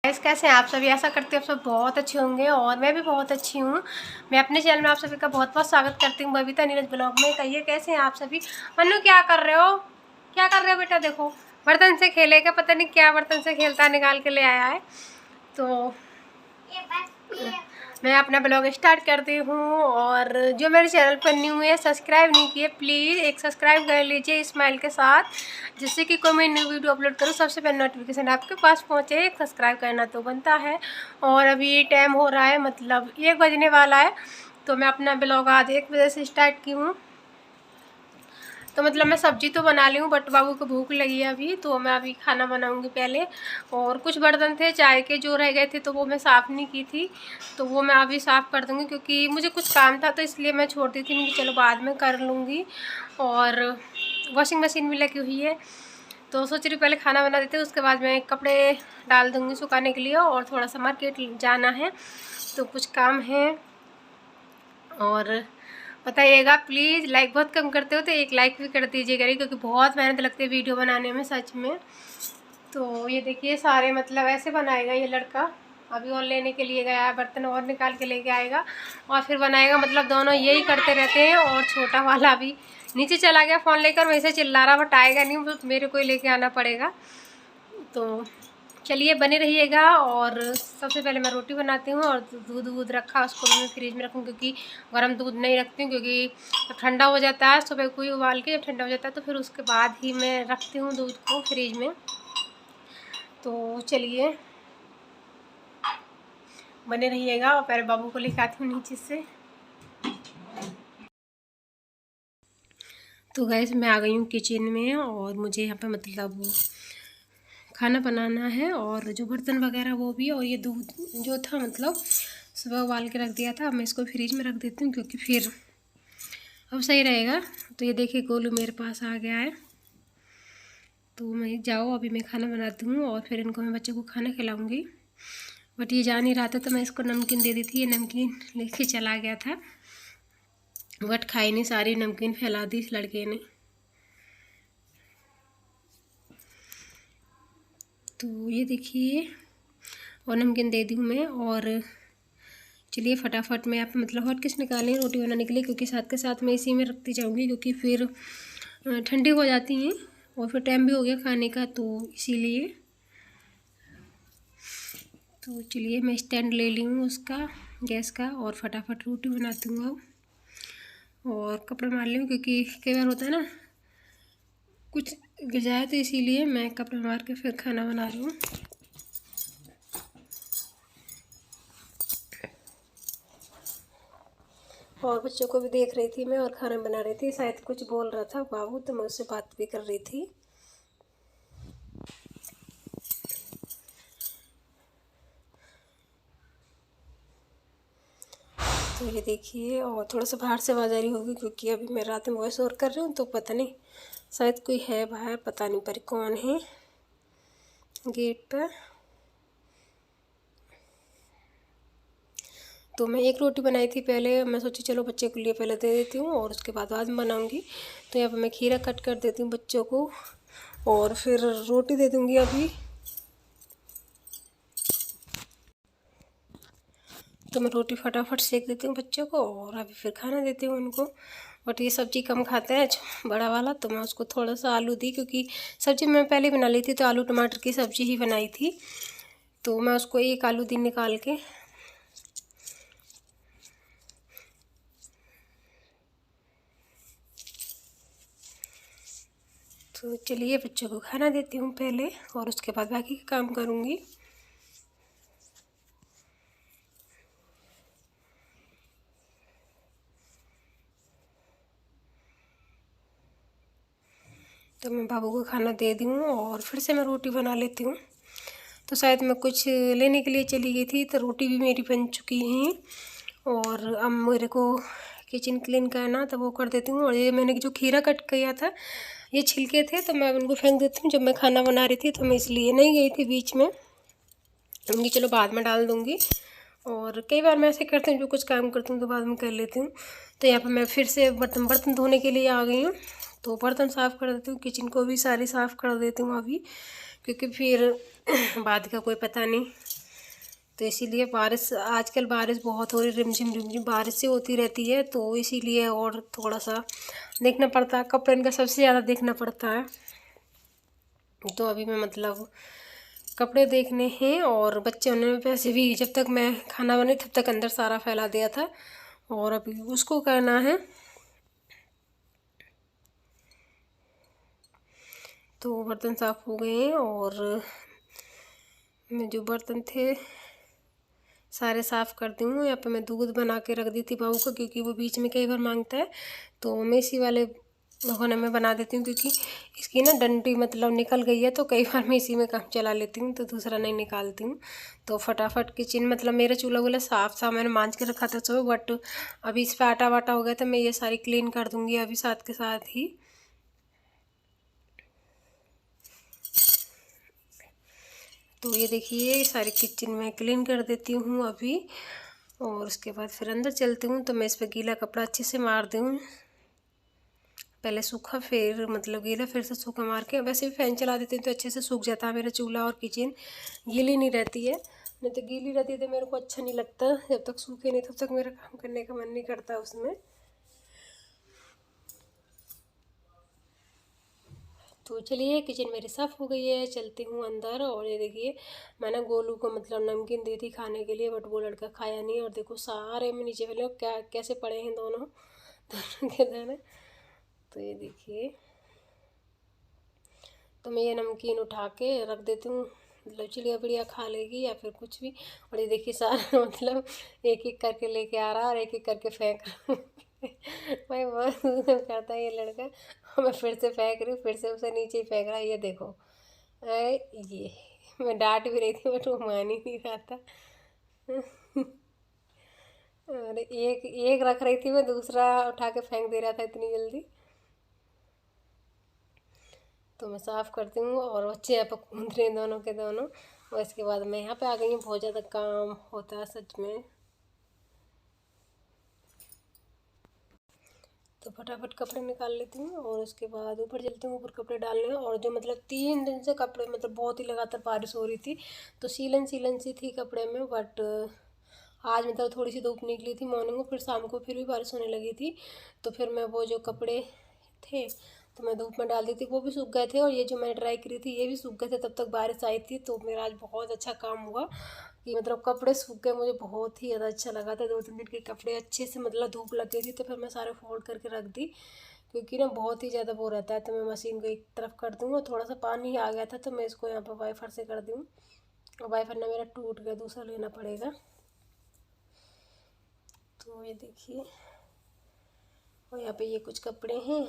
Guys कैसे हैं आप सभी। आशा करती हूँ आप सब बहुत अच्छे होंगे और मैं भी बहुत अच्छी हूँ। मैं अपने चैनल में आप सभी का बहुत बहुत स्वागत करती हूँ बबीता नीरज ब्लॉग में। कहिए कैसे हैं आप सभी। मन्नू क्या कर रहे हो, क्या कर रहे हो बेटा। देखो बर्तन से खेलेगा, पता नहीं क्या बर्तन से खेलता निकाल के ले आया है। तो मैं अपना ब्लॉग स्टार्ट करती हूँ और जो मेरे चैनल पर न्यू है सब्सक्राइब नहीं किए प्लीज़ एक सब्सक्राइब कर लीजिए स्माइल के साथ, जिससे कि कोई मैं न्यू वीडियो अपलोड करूँ सबसे पहले नोटिफिकेशन आपके पास पहुँचे। एक सब्सक्राइब करना तो बनता है। और अभी टाइम हो रहा है मतलब 1 बजने वाला है, तो मैं अपना ब्लॉग आज 1 बजे से स्टार्ट की हूँ। तो मतलब मैं सब्जी तो बना ली हूँ बट बाबू को भूख लगी है अभी, तो मैं अभी खाना बनाऊँगी पहले। और कुछ बर्तन थे चाय के जो रह गए थे तो वो मैं साफ़ नहीं की थी, तो वो मैं अभी साफ़ कर दूँगी क्योंकि मुझे कुछ काम था तो इसलिए मैं छोड़ दी थी। मुझे चलो बाद में कर लूँगी। और वॉशिंग मशीन भी लगी हुई है तो सोच रही पहले खाना बना देते उसके बाद मैं कपड़े डाल दूँगी सुखाने के लिए। और थोड़ा सा मार्केट जाना है तो कुछ काम है। और बताइएगा प्लीज़, लाइक बहुत कम करते हो तो एक लाइक भी कर दीजिएगा क्योंकि बहुत मेहनत लगती है वीडियो बनाने में सच में। तो ये देखिए सारे मतलब ऐसे बनाएगा ये लड़का, अभी और लेने के लिए गया है, बर्तन और निकाल के लेके आएगा और फिर बनाएगा। मतलब दोनों यही करते रहते हैं। और छोटा वाला भी नीचे चला गया फ़ोन लेकर, वैसे चिल्ला रहा बट आएगा नहीं, तो मेरे को ही लेके आना पड़ेगा। तो चलिए बने रहिएगा। और सबसे पहले मैं रोटी बनाती हूँ और दूध रखा उसको मैं फ्रिज में रखूँ क्योंकि गर्म दूध नहीं रखती हूँ क्योंकि जब ठंडा हो जाता है सुबह को ही उबाल के, जब ठंडा हो जाता है तो फिर उसके बाद ही मैं रखती हूँ दूध को फ्रिज में। तो चलिए बने रहिएगा। और पहले बाबू को लेकर आती हूँ नीचे से। तो गैस मैं आ गई हूँ किचन में और मुझे यहाँ पे मतलब खाना बनाना है और जो बर्तन वगैरह वो भी। और ये दूध जो था मतलब सुबह उबाल के रख दिया था, अब मैं इसको फ्रिज में रख देती हूँ क्योंकि फिर अब सही रहेगा। तो ये देखिए गोलू मेरे पास आ गया है, तो मैं जाओ अभी मैं खाना बनाती हूँ और फिर इनको मैं बच्चों को खाना खिलाऊँगी। बट ये जा नहीं रहा था तो मैं इसको नमकीन दे दी थी, ये नमकीन लेके चला गया था बट खाई नहीं, सारी नमकीन फैला दी इस लड़के ने। तो ये देखिए और नमकीन दे दी हूँ मैं। और चलिए फटाफट मैं आप मतलब हॉट किस निकालें रोटी बनाने के लिए क्योंकि साथ के साथ मैं इसी में रखती जाऊँगी क्योंकि फिर ठंडी हो जाती हैं और फिर टाइम भी हो गया खाने का, तो इसीलिए। तो चलिए मैं स्टैंड ले ली हूँ उसका गैस का और फटाफट रोटी बनाती हूँ अब। और कपड़ा मार ली हूँ क्योंकि कई बार होता है ना कुछ गिर जाए, तो इसीलिए मैं कपड़ा मार के फिर खाना बना रही हूँ। और बच्चों को भी देख रही थी मैं और खाना बना रही थी, शायद कुछ बोल रहा था बाबू तो मैं उससे बात भी कर रही थी। तो ये देखिए और थोड़ा सा बाहर से आवाज़ आ रही होगी क्योंकि अभी मैं रात में वॉइस ओवर कर रही हूँ तो पता नहीं शायद कोई है बाहर, पता नहीं पर कौन है गेट पर। तो मैं एक रोटी बनाई थी पहले, मैं सोची चलो बच्चे के लिए पहले दे देती हूँ और उसके बाद में बनाऊँगी। तो यहाँ पर मैं खीरा कट कर देती हूँ बच्चों को और फिर रोटी दे दूँगी अभी। तो मैं रोटी फटाफट सेक देती हूँ बच्चों को और अभी फिर खाना देती हूँ उनको। बट ये सब्ज़ी कम खाते हैं बड़ा वाला, तो मैं उसको थोड़ा सा आलू दी क्योंकि सब्ज़ी मैं पहले बना ली थी तो आलू टमाटर की सब्ज़ी ही बनाई थी, तो मैं उसको एक आलू दी निकाल के। तो चलिए बच्चों को खाना देती हूँ पहले और उसके बाद बाकी का काम करूँगी। तो मैं बाबू को खाना दे दी हूँ और फिर से मैं रोटी बना लेती हूँ। तो शायद मैं कुछ लेने के लिए चली गई थी तो रोटी भी मेरी बन चुकी हैं और अब मेरे को किचन क्लीन करना तो वो कर देती हूँ। और ये मैंने जो खीरा कट किया था ये छिलके थे तो मैं उनको फेंक देती हूँ, जब मैं खाना बना रही थी तो मैं इसलिए नहीं गई थी बीच में, उनकी चलो बाद में डाल दूँगी। और कई बार मैं ऐसे करती हूँ जो कुछ काम करती हूँ तो बाद में कर लेती हूँ। तो यहाँ पर मैं फिर से बर्तन धोने के लिए आ गई हूँ, तो बर्तन साफ़ कर देती हूँ, किचन को भी सारी साफ़ कर देती हूँ अभी क्योंकि फिर बाद का कोई पता नहीं। तो इसीलिए बारिश, आजकल बारिश बहुत हो रही, रिमझिम बारिश से होती रहती है, तो इसीलिए और थोड़ा सा देखना पड़ता है, कपड़े इनका सबसे ज़्यादा देखना पड़ता है। तो अभी मैं मतलब कपड़े देखने हैं, और बच्चे उन्होंने वैसे भी जब तक मैं खाना बने तब तक अंदर सारा फैला दिया था, और अभी उसको करना है। तो बर्तन साफ़ हो गए हैं, और मैं जो बर्तन थे सारे साफ़ कर दी हूँ। यहाँ पे मैं दूध बना के रख दी थी बाबू को, क्योंकि वो बीच में कई बार मांगता है, तो मैं इसी वाले भगोने में बना देती हूँ, क्योंकि इसकी ना डंडी मतलब निकल गई है, तो कई बार मैं इसी में काम चला लेती हूँ, तो दूसरा नहीं निकालती हूँ। तो फटाफट किचन मतलब मेरा चूल्हा वूल्हा साफ़ था, मैंने मांझ के रखा था सुबह, बट अभी इस पर आटा वाटा हो गया, तो मैं ये सारी क्लीन कर दूँगी अभी साथ के साथ ही। तो ये देखिए सारी किचन में क्लीन कर देती हूँ अभी, और उसके बाद फिर अंदर चलती हूँ। तो मैं इस पर गीला कपड़ा अच्छे से मार दूँ, पहले सूखा फिर मतलब गीला, फिर से सूखा मार के। वैसे भी फ़ैन चला देती हूँ तो अच्छे से सूख जाता है मेरा चूल्हा, और किचन गीली नहीं रहती है। नहीं तो गीली रहती है तो मेरे को अच्छा नहीं लगता, जब तक सूखे नहीं तब तक मेरा काम करने का मन नहीं करता उसमें। तो चलिए किचन मेरी साफ़ हो गई है, चलती हूँ अंदर। और ये देखिए मैंने गोलू को मतलब नमकीन दी थी खाने के लिए, बट वो लड़का खाया नहीं, और देखो सारे में नीचे वाले क्या कैसे पड़े हैं दोनों के दाने। तो ये देखिए, तो मैं ये नमकीन उठा के रख देती हूँ, मतलब चिड़िया बिड़िया खा लेगी या फिर कुछ भी। और ये देखिए सारा मतलब एक एक करके लेके आ रहा और एक एक करके फेंक रहा भाई बहुत करता है ये लड़का। और मैं फिर से फेंक रही हूँ, फिर से उसे नीचे ही फेंक रहा है, ये देखो। ये मैं डांट भी रही थी बट वो मान ही नहीं रहा था अरे एक एक रख रही थी मैं, दूसरा उठा के फेंक दे रहा था इतनी जल्दी। तो मैं साफ़ करती हूँ, और बच्चे यहाँ पर कूद रहे हैं दोनों के दोनों। और इसके बाद मैं यहाँ पे आ गई हूँ, बहुत ज़्यादा काम होता है सच में। तो फटाफट कपड़े निकाल लेती हूँ, और उसके बाद ऊपर चलती हूँ, ऊपर कपड़े डालने। और जो मतलब 3 दिन से कपड़े मतलब बहुत ही लगातार बारिश हो रही थी, तो सीलन सी थी कपड़े में। बट आज मतलब थोड़ी सी धूप निकली थी मॉर्निंग में, फिर शाम को फिर भी बारिश होने लगी थी। तो फिर मैं वो जो कपड़े थे तो मैं धूप में डाल दी थी, वो भी सूख गए थे, और ये जो मैंने ड्राई करी थी ये भी सूख गए थे, तब तक बारिश आई थी। तो मेरा आज बहुत अच्छा काम हुआ कि मतलब कपड़े सूख गए, मुझे बहुत ही ज़्यादा अच्छा लगा था। 2-3 दिन के कपड़े अच्छे से मतलब धूप लग गई थी, तो फिर मैं सारे फोल्ड करके रख दी, क्योंकि ना बहुत ही ज़्यादा वो रहता है। तो मैं मशीन को एक तरफ कर दूँगा, थोड़ा सा पानी आ गया था तो मैं इसको यहाँ पर वाइफर से कर दूँ, और वाइफर ना मेरा टूट गया, दूसरा लेना पड़ेगा। तो ये देखिए, और यहाँ पे ये कुछ कपड़े हैं,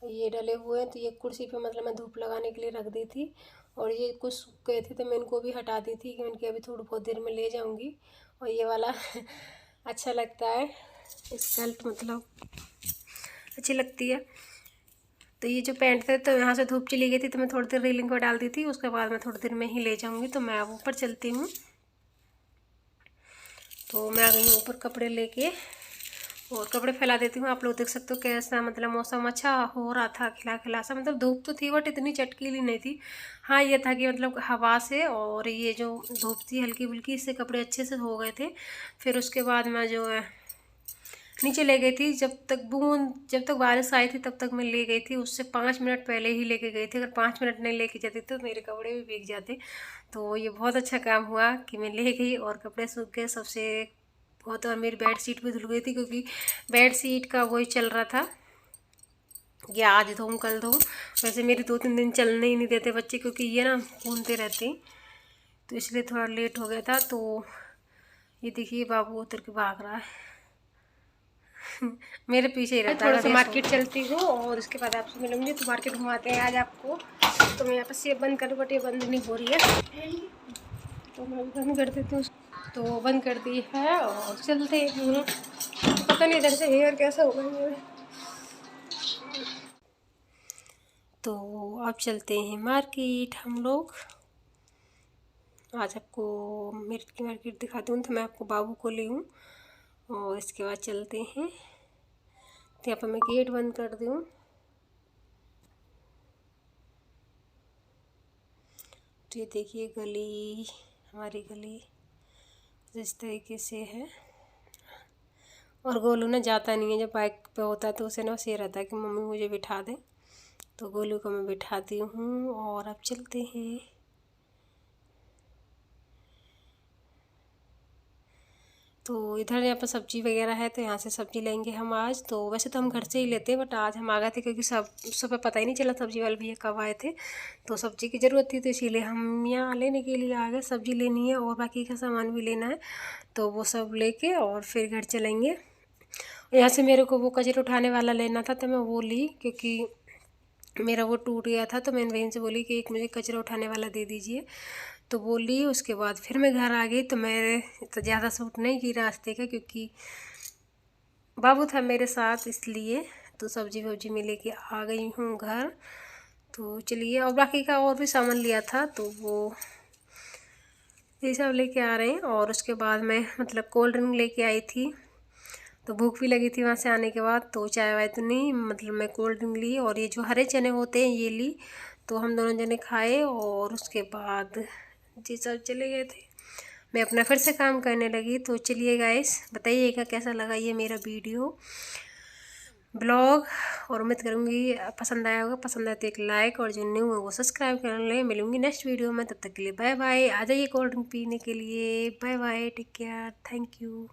ये डले हुए हैं। तो ये कुर्सी पे मतलब मैं धूप लगाने के लिए रख दी थी, और ये कुछ सूख गए थे तो मैं इनको भी हटा दी थी कि मैं इनकी अभी थोड़ी बहुत देर में ले जाऊंगी। और ये वाला अच्छा लगता है, शर्ट मतलब अच्छी लगती है। तो ये जो पैंट थे तो यहाँ से धूप चली गई थी, तो मैं थोड़ी देर रीलिंग को डाल दी थी, उसके बाद मैं थोड़ी देर में ही ले जाऊँगी। तो मैं अब ऊपर चलती हूँ। तो मैं आ गई हूँ ऊपर कपड़े लेके, और कपड़े फैला देती हूँ। आप लोग देख सकते हो कैसा मतलब मौसम अच्छा हो रहा था, खिला खिला सा, मतलब धूप तो थी बट इतनी चटकीली नहीं थी। हाँ ये था कि मतलब हवा से और ये जो धूप थी हल्की फुल्की, इससे कपड़े अच्छे से हो गए थे। फिर उसके बाद मैं जो है नीचे ले गई थी, जब तक बारिश आई थी तब तक मैं ले गई थी, उससे 5 मिनट पहले ही लेके गई थी। अगर 5 मिनट नहीं लेके जाती तो मेरे कपड़े भी भीग जाते। तो ये बहुत अच्छा काम हुआ कि मैं ले गई और कपड़े सूख गए सबसे बहुत। और मेरी बेड शीट भी धुल गई थी, क्योंकि बेड शीट का वही चल रहा था कि आज धोऊं कल धोऊं। वैसे मेरी 2-3 दिन चलने ही नहीं देते बच्चे, क्योंकि ये ना घूमते रहते हैं, तो इसलिए थोड़ा लेट हो गया था। तो ये देखिए बाबू उतर के भाग रहा है मेरे पीछे ही रहता है। थोड़ा सा मार्केट चलती हूँ और उसके बाद आपसे मिलूंगी। तो मार्केट घुमाते हैं आज आपको। तो मैं यहाँ पर सेब बंद करूँ बट ये बंद नहीं हो रही है, तो मैं बंद कर देती हूँ। तो बंद कर दी है और चलते हैं। पता नहीं इधर से हेयर कैसा होगा मेरा। तो अब चलते हैं मार्केट हम लोग। आज आपको मेरठ की मार्केट दिखाती हूँ। तो मैं आपको बाबू को ले हूँ और इसके बाद चलते हैं। तो यहाँ पर मैं गेट बंद कर दूँ। तो ये देखिए गली, हमारी गली इस तरीके से है। और गोलू ना जाता नहीं है, जब बाइक पे होता है तो उसे ना ये रहता है कि मम्मी मुझे बिठा दे, तो गोलू को मैं बिठाती हूँ। और अब चलते हैं। तो इधर यहाँ पर सब्जी वगैरह है, तो यहाँ से सब्जी लेंगे हम आज। तो वैसे तो हम घर से ही लेते हैं, बट आज हम आ गए थे क्योंकि सब सुबह पता ही नहीं चला सब्जी वाले भैया कब आए थे। तो सब्जी की ज़रूरत थी, तो इसीलिए हम यहाँ लेने के लिए आ गए। सब्जी लेनी है और बाकी का सामान भी लेना है, तो वो सब लेके और फिर घर चलेंगे। यहाँ से मेरे को वो कचरा उठाने वाला लेना था, तो मैं वो ली, क्योंकि मेरा वो टूट गया था। तो मैंने बहन से बोली कि एक मुझे कचरा उठाने वाला दे दीजिए, तो बोली। उसके बाद फिर मैं घर आ गई। तो मेरे तो ज़्यादा सूट नहीं की रास्ते का, क्योंकि बाबू था मेरे साथ, इसलिए। तो सब्जी वब्जी में लेके आ गई हूँ घर। तो चलिए, और बाकी का और भी सामान लिया था, तो वो ये सब लेके आ रहे हैं। और उसके बाद मैं मतलब कोल्ड ड्रिंक लेके आई थी, तो भूख भी लगी थी वहाँ से आने के बाद। तो चाय वाय तो नहीं, मतलब मैं कोल्ड ड्रिंक ली, और ये जो हरे चने होते हैं ये ली। तो हम दोनों जने खाए, और उसके बाद जी सब चले गए थे। मैं अपना फिर से काम करने लगी। तो चलिए गाइस, बताइएगा कैसा लगा ये मेरा वीडियो ब्लॉग, और उम्मीद करूँगी पसंद आया होगा। पसंद आए तो एक लाइक, और जो न्यू है वो सब्सक्राइब कर लें। मिलूँगी नेक्स्ट वीडियो में, तब तक के लिए बाय बाय। आ जाइए कोल्ड ड्रिंक पीने के लिए। Bye bye, take care, thank you.